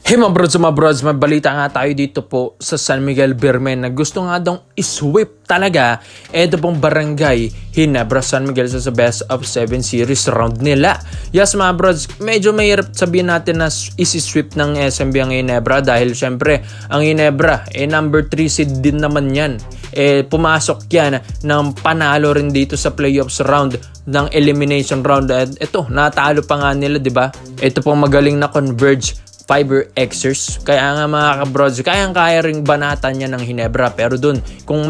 Hey mga brods, may balita nga tayo dito po sa San Miguel Birmen na gusto nga daw isweep talaga eto pong Barangay Ginebra San Miguel sa best of 7 series round nila. Yes mga brods, medyo mahirap sabihin natin na isi-sweep ng SMB ang Ginebra dahil syempre ang Ginebra number 3 seed din naman yan. Pumasok yan ng panalo rin dito sa playoffs round ng elimination round. Ito, natalo pa nga nila, di ba? Ito pong magaling na Converge Fiber Xers. Kaya nga mga kabrods, kayang-kaya ring banatan niya ng Ginebra. Pero dun, kung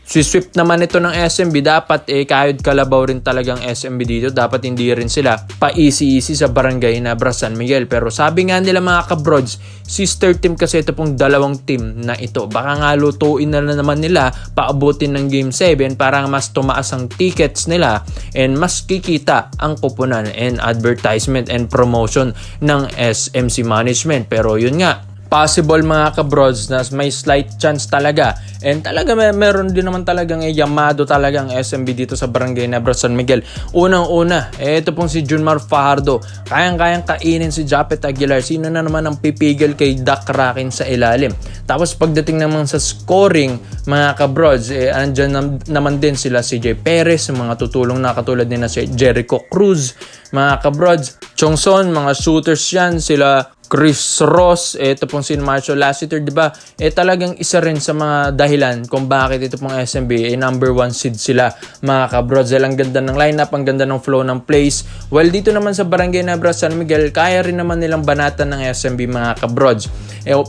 sweep naman ito ng SMB, dapat kahit kalabaw rin talagang SMB dito. Dapat hindi rin sila pa-easy-easy sa Barangay Ginebra San Miguel. Pero sabi nga nila mga kabrods, sister team kasi ito pong dalawang team na ito. Baka nga lutuin na naman nila, paabutin ng Game 7 para mas tumaas ang tickets nila and mas kikita ang kupunan and advertisement and promotion ng SMC management. Pero yun nga, possible mga kabrods na may slight chance talaga and talaga meron din naman talagang yamado talagang SMB dito sa Barangay Ginebra San Miguel. Unang-una, ito pong si Junmar Fajardo, kayang-kayang kainin si Japet Aguilar. Sino na naman ang pipigil kay Dak Rakin sa ilalim? Tapos pagdating naman sa scoring mga kabrods, andyan naman din sila si CJ Perez, mga tutulong na katulad nila si Jericho Cruz mga kabrods. Chongson, mga shooters yan, sila Chris Ross, ito pong si Marshall Lassiter, diba? Talagang isa rin sa mga dahilan kung bakit ito pong SMB number 1 seed sila mga kabrods. Ang ganda ng lineup, ang ganda ng flow ng plays. Well, dito naman sa Barangay Ginebra San Miguel, kaya rin naman nilang banatan ng SMB mga kabrods.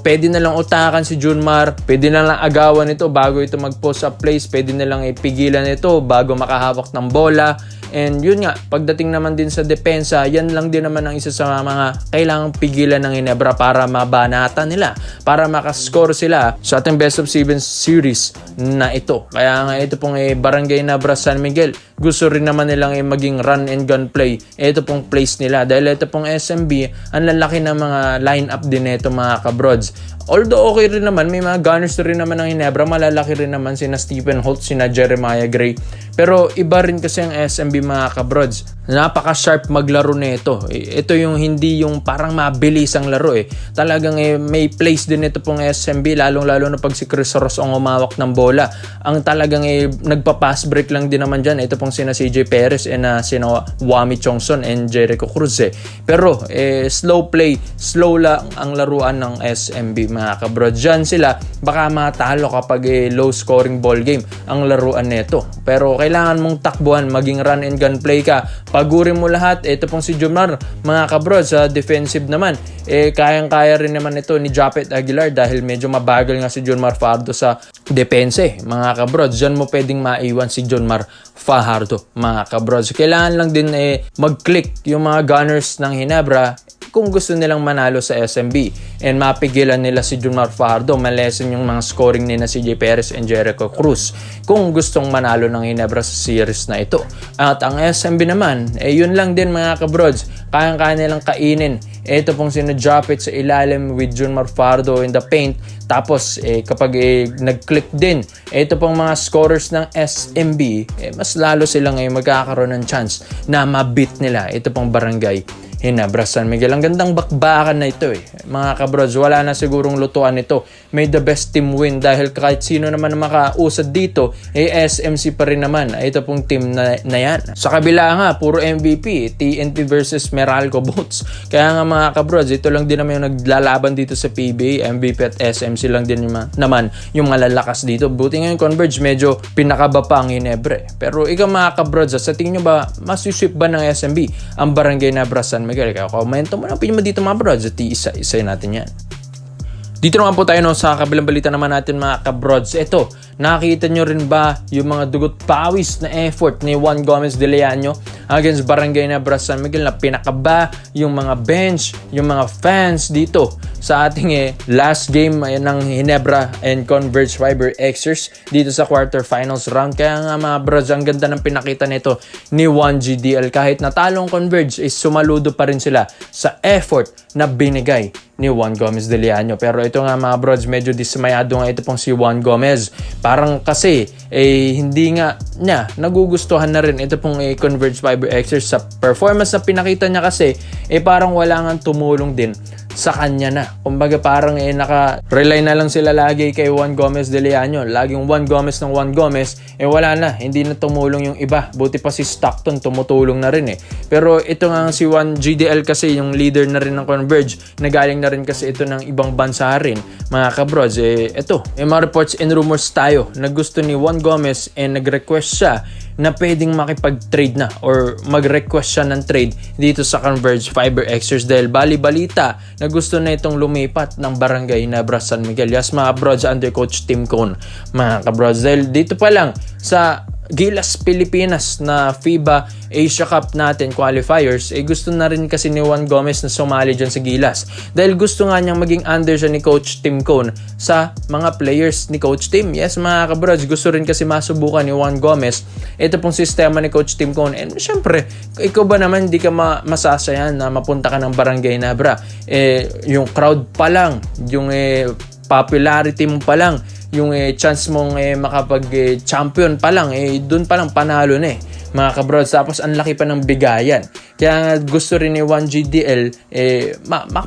Pwede na lang utakan si Junmar, pwede na lang agawan ito bago ito mag-post up plays, pwede na lang ipigilan ito bago makahawak ng bola. And yun nga, pagdating naman din sa depensa, yan lang din naman ang isa sa mga kailangang pigilan ng Ginebra para mabanatan nila, para makascore sila sa ating best of 7 series na ito. Kaya nga ito pong Barangay Ginebra San Miguel, gusto rin naman nilang maging run and gun play. Ito pong place nila dahil ito pong SMB, ang lalaki ng mga line-up din ito mga kabrods. Although okay rin naman, may mga gunners rin naman ng Ginebra, malalaki rin naman sina Stephen Holt, sina Jeremiah Gray. Pero iba rin kasi ang SMB mga kabrods. Napaka-sharp maglaro nito. Ito yung hindi yung parang mabilis ang laro Talagang may place din ito pong SMB, lalong-lalo na pag si Chris Ross ang umawak ng bola. Ang talagang nagpa-pass break lang din naman dyan. Ito pong sina CJ Perez and sina Wami Chongson and Jericho Cruz Pero slow play, slow lang ang laruan ng SMB mga kabrods. Dyan sila baka matalo kapag low scoring ball game ang laruan nito. Pero kailangan mong takbuhan, maging run and gun play ka. Pagurin mo lahat. Ito pong si Junmar mga kabrods sa defensive naman. Kayang-kaya rin naman ito ni Japet Aguilar dahil medyo mabagal nga si Junmar Fajardo sa depense mga kabrods. Diyan mo pwedeng maiwan si Junmar Fajardo mga kabrods. Kailangan lang din mag-click yung mga gunners ng Ginebra kung gusto nilang manalo sa SMB and mapigilan nila si Junmar Fajardo, malesen yung mga scoring nila si CJ Perez and Jericho Cruz kung gustong manalo ng Ginebra sa series na ito. At ang SMB naman, yun lang din mga kabrods, kayang-kaya nilang kainin. Ito pong sinadropit sa ilalim with Junmar Fajardo in the paint. Tapos kapag nag-click din, ito pong mga scorers ng SMB, mas lalo silang magkakaroon ng chance na mabit nila ito pong Barangay Ginebra San Miguel. Ang gandang bakbakan na ito mga kabrods, wala na sigurong lutuan ito. May the best team win dahil kahit sino naman na makausad dito SMC pa rin naman. Ito pong team na yan. Sa kabila nga, puro MVP, TNT versus Meralco Boats. Kaya nga mga kabrods, ito lang din naman yung naglalaban dito sa PBA. MVP at SMC lang din naman yung malalakas dito. Buti ngayon Converge, medyo pinakaba pa ang Ginebra Pero ikaw mga kabrods, sa tingin nyo ba masusweep ba ng SMB ang Barangay Ginebra San Miguel? Kaya komento mo na opinion mo dito mga brods at isa natin yan. Dito naman po tayo sa kabilang balita naman natin mga kabrods. Ito, nakita nyo rin ba yung mga dugot pawis na effort ni Juan Gomez de Leaño against Barangay Ginebra San Miguel na pinakaba yung mga bench, yung mga fans dito sa ating last game ng Ginebra and Converge Fiber Xers dito sa quarterfinals round. Kaya nga mga brods, ang ganda ng pinakita nito ni 1GDL. Kahit natalong Converge, sumaludo pa rin sila sa effort na binigay ni Juan Gomez de Leaño. Pero ito nga mga brods, medyo dismayado nga ito pong si Juan Gomez. Parang kasi hindi nga niya nagugustuhan na rin ito pong Converge Fiber Xers sa performance na pinakita niya kasi parang wala nga tumulong din sa kanya na. Kumbaga parang naka-rely na lang sila lagi kay Juan Gomez de Leano. Laging Juan Gomez ng Juan Gomez, wala na. Hindi na tumulong yung iba. Buti pa si Stockton tumutulong na rin Pero ito nga si Juan GDL kasi, yung leader na rin ng Converge, nagaling na rin kasi ito ng ibang bansa rin. Mga kabrods, may mga reports and rumors tayo na gusto ni Juan Gomez nag-request siya na pwedeng makipag-trade na or mag-request siya ng trade dito sa Converge Fiber Xers dahil bali-balita na gusto na itong lumipat ng Barangay Nebra San Miguel. Yes, mga kabrods, under coach Tim Cone, mga kabrods, dahil dito pa lang sa Gilas Pilipinas na FIBA Asia Cup natin qualifiers, gusto na rin kasi ni Juan Gomez na sumali dyan sa Gilas dahil gusto nga niyang maging under siya ni Coach Tim Cone sa mga players ni Coach Tim. Yes, mga kabrods, gusto rin kasi masubukan ni Juan Gomez ito pong sistema ni Coach Tim Cone. And syempre, ikaw ba naman hindi ka masasayan na mapunta ka ng Barangay Nebra? Yung crowd pa lang, yung popularity mo pa lang, yung chance mong makapag-champion pa lang, dun pa lang panalo na mga kabrods. Tapos ang laki pa ng bigayan. Kaya gusto rin ni 1GDL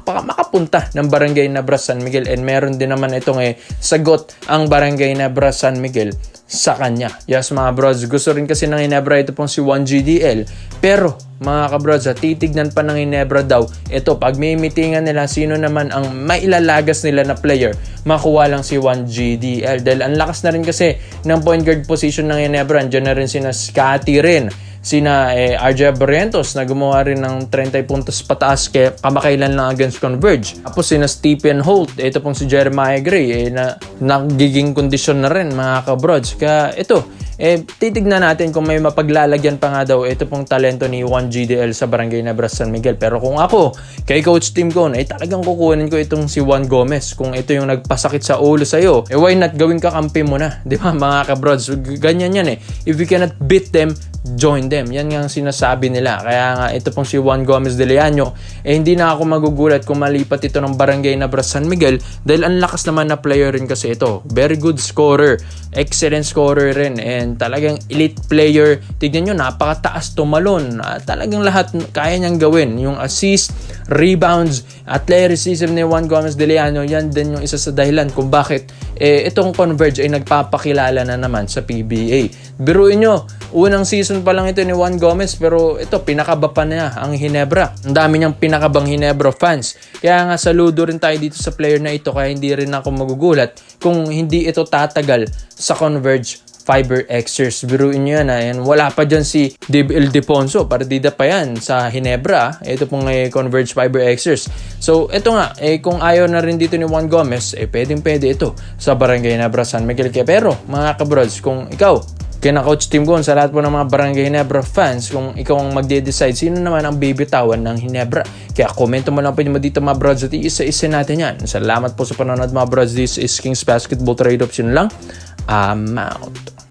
makapunta ng Barangay Nebra San Miguel, and meron din naman itong sagot ang Barangay Nebra San Miguel sa kanya. Yes, mga brods, gusto rin kasi ng Ginebra ito pong si 1GDL. Pero mga kabrods, titignan pa ng Ginebra daw ito pag may meetingan nila sino naman ang mailalagas nila na player, makuha lang si 1GDL dahil ang lakas na rin kasi ng point guard position ng Ginebra. Andiyan na rin sina Scotty rin, sina RJ Barrientos na gumawa rin ng 30 puntos pataas kamakailan lang against Converge. Tapos sina Stephen Holt, ito pong si Jeremiah Gray na nagiging kondisyon na rin mga kabrods. Kaya ito, titignan natin kung may mapaglalagyan pa nga daw ito pong talento ni 1GDL sa Barangay Nebra San Miguel. Pero kung ako, kay Coach Tim Cone, talagang kukunin ko itong si Juan Gomez. Kung ito yung nagpasakit sa ulo sa'yo, why not gawin kakampi mo na? Di ba mga kabrods? Ganyan yan If you cannot beat them, join them. Yan nga ang sinasabi nila. Kaya nga ito pong si Juan Gomez de Leano, hindi na ako magugulat kung malipat ito ng Barangay Nebra San Miguel dahil ang lakas naman na player rin kasi ito. Very good scorer, excellent scorer rin, and talagang elite player. Tignan nyo, napakataas tumalon. Talagang lahat kaya niyang gawin. Yung assist, rebounds, athleticism ni Juan Gomez de Leano, yan din yung isa sa dahilan kung bakit itong Converge ay nagpapakilala na naman sa PBA. Biruin nyo, unang season pa lang ito ni Juan Gomez, pero ito, pinakaba pa niya ang Ginebra. Ang dami niyang pinakabang Ginebra fans. Kaya nga saludo rin tayo dito sa player na ito, kaya hindi rin ako magugulat kung hindi ito tatagal sa Converge Fiber Xers. Biruin nyo yan and wala pa dyan si Dib Ildefonso, partida pa yan sa Ginebra. Ito pong Converge Fiber Xers. So ito nga, kung ayaw na rin dito ni Juan Gomez, pwedeng pwede ito sa Barangay Nebra San Miguel. Pero mga kabrods, kung ikaw, kina Coach Tim Cone, sa lahat po ng mga Barangay Ginebra fans, kung ikaw ang magde-decide sino naman ang bibitawan ng Ginebra. Kaya komento mo lang po dito mga brods at isa-isa natin yan. Salamat po sa panonood mga brods. This is Kings Basketball Trade Option lang. I'm out.